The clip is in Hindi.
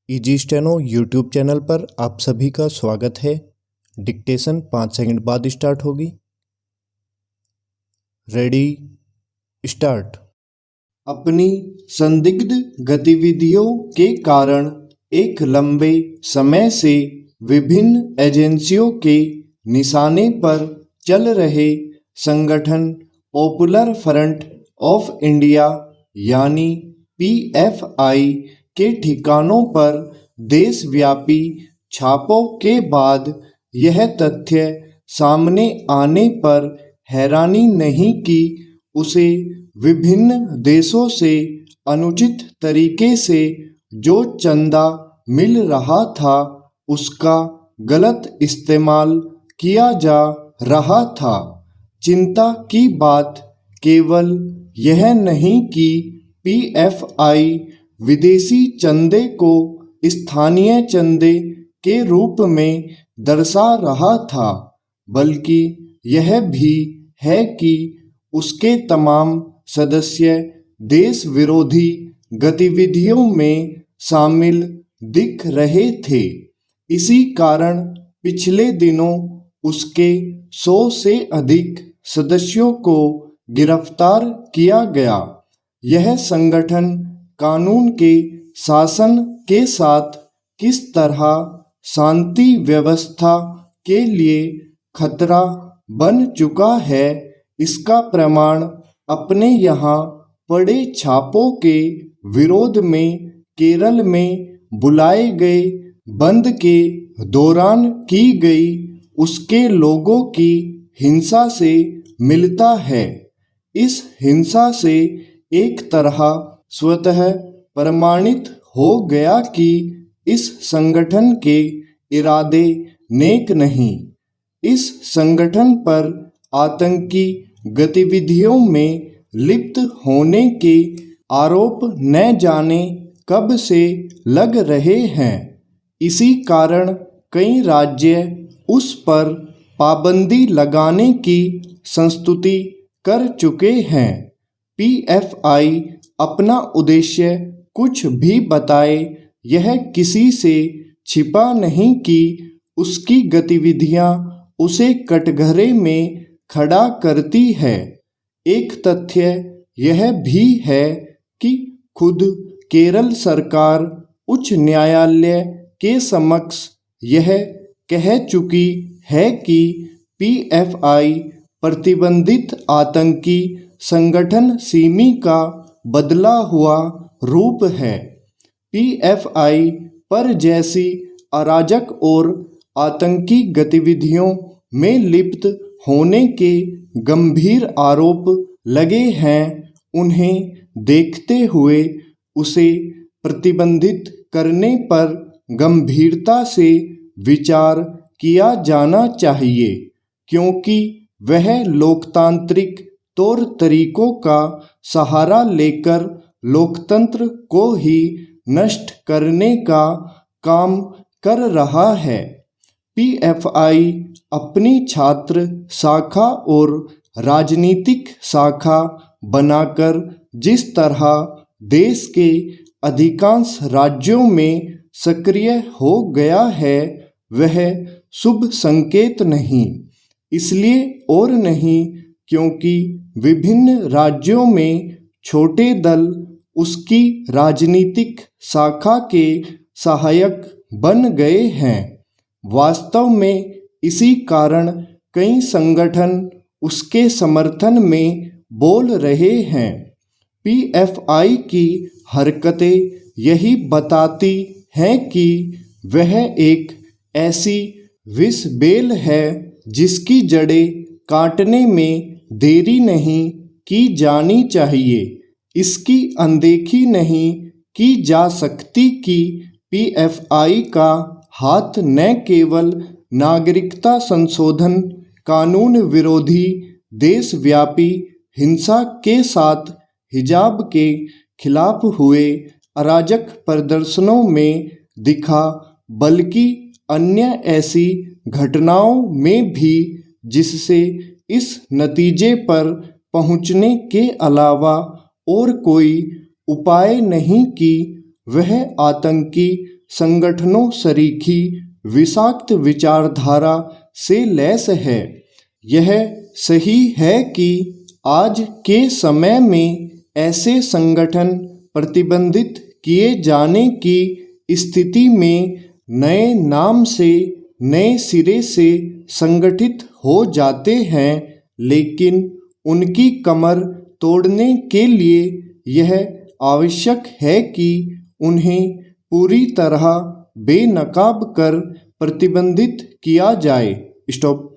इजी स्टेनो यूट्यूब चैनल पर आप सभी का स्वागत है। डिक्टेशन 5 सेकंड बाद स्टार्ट होगी। Ready start. अपनी संदिग्ध गतिविधियों के कारण एक लंबे समय से विभिन्न एजेंसियों के निशाने पर चल रहे संगठन पॉपुलर फ्रंट ऑफ इंडिया यानी पीएफआई के ठिकानों पर देशव्यापी छापों के बाद यह तथ्य सामने आने पर हैरानी नहीं कि उसे विभिन्न देशों से अनुचित तरीके से जो चंदा मिल रहा था उसका गलत इस्तेमाल किया जा रहा था। चिंता की बात केवल यह नहीं कि पीएफआई विदेशी चंदे को स्थानीय चंदे के रूप में दर्शा रहा था, बल्कि यह भी है कि उसके तमाम सदस्य देश विरोधी गतिविधियों में शामिल दिख रहे थे। इसी कारण पिछले दिनों उसके 100 से अधिक सदस्यों को गिरफ्तार किया गया। यह संगठन कानून के शासन के साथ किस तरह शांति व्यवस्था के लिए खतरा बन चुका है, इसका प्रमाण अपने यहाँ पड़े छापों के विरोध में केरल में बुलाए गए बंद के दौरान की गई उसके लोगों की हिंसा से मिलता है। इस हिंसा से एक तरह स्वतः प्रमाणित हो गया कि इस संगठन के इरादे नेक नहीं। इस संगठन पर आतंकी गतिविधियों में लिप्त होने के आरोप न जाने कब से लग रहे हैं। इसी कारण कई राज्य उस पर पाबंदी लगाने की संस्तुति कर चुके हैं। पीएफआई अपना उद्देश्य कुछ भी बताए, यह किसी से छिपा नहीं कि उसकी गतिविधियां उसे कटघरे में खड़ा करती है। एक तथ्य यह भी है कि खुद केरल सरकार उच्च न्यायालय के समक्ष यह कह चुकी है कि पीएफआई प्रतिबंधित आतंकी संगठन सिमी का बदला हुआ रूप है। पीएफआई पर जैसी अराजक और आतंकी गतिविधियों में लिप्त होने के गंभीर आरोप लगे हैं, उन्हें देखते हुए उसे प्रतिबंधित करने पर गंभीरता से विचार किया जाना चाहिए, क्योंकि वह लोकतांत्रिक तौर तरीकों का सहारा लेकर लोकतंत्र को ही नष्ट करने का काम कर रहा है। पीएफआई अपनी छात्र शाखा और राजनीतिक शाखा बनाकर जिस तरह देश के अधिकांश राज्यों में सक्रिय हो गया है, वह शुभ संकेत नहीं। इसलिए और नहीं क्योंकि विभिन्न राज्यों में छोटे दल उसकी राजनीतिक शाखा के सहायक बन गए हैं। वास्तव में इसी कारण कई संगठन उसके समर्थन में बोल रहे हैं। पीएफआई की हरकतें यही बताती हैं कि वह एक ऐसी विष बेल है जिसकी जड़ें काटने में देरी नहीं की जानी चाहिए। इसकी अनदेखी नहीं की जा सकती कि पीएफआई का हाथ न केवल नागरिकता संशोधन कानून विरोधी देशव्यापी हिंसा के साथ हिजाब के खिलाफ हुए अराजक प्रदर्शनों में दिखा, बल्कि अन्य ऐसी घटनाओं में भी जिससे इस नतीजे पर पहुंचने के अलावा और कोई उपाय नहीं कि वह आतंकी संगठनों सरीखी विषाक्त विचारधारा से लैस है। यह सही है कि आज के समय में ऐसे संगठन प्रतिबंधित किए जाने की स्थिति में नए नाम से नए सिरे से संगठित हो जाते हैं, लेकिन उनकी कमर तोड़ने के लिए यह आवश्यक है कि उन्हें पूरी तरह बेनकाब कर प्रतिबंधित किया जाए। स्टॉप।